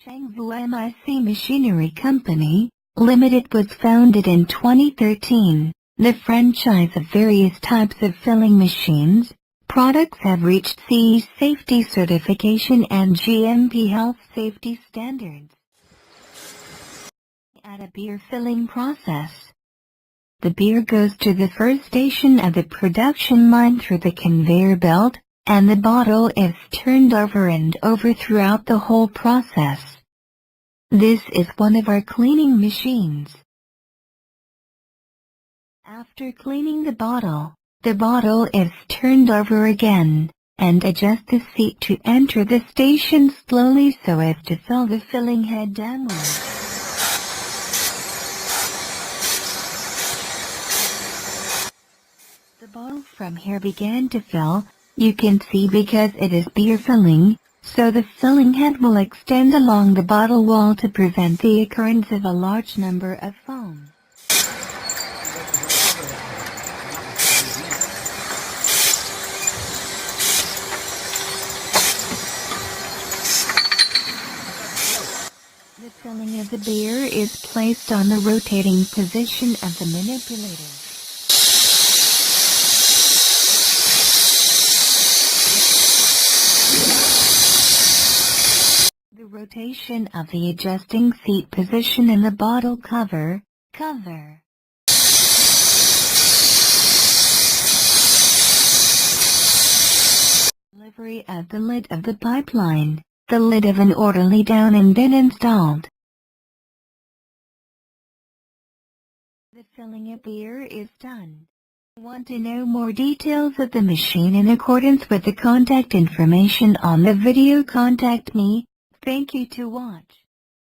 Changwu MIC Machinery Company, Limited was founded in 2013. The franchise of various types of filling machines, products have reached CE safety certification and GMP health safety standards. At a beer filling process, the beer goes to the first station of the production line through the conveyor belt, and the bottle is turned over and over throughout the whole process. This is one of our cleaning machines. After cleaning the bottle is turned over again, and adjust the seat to enter the station slowly so as to fill the filling head downward. The bottle from here began to fill, you can see, because it is beer filling, so the filling head will extend along the bottle wall to prevent the occurrence of a large number of foam. The filling of the beer is placed on the rotating position of the manipulator. The rotation of the adjusting seat position in the bottle cover. Delivery of the lid of the pipeline, the lid of an orderly down and then installed. The filling of beer is done. Want to know more details of the machine in accordance with the contact information on the video? Contact me. Thank you to watch.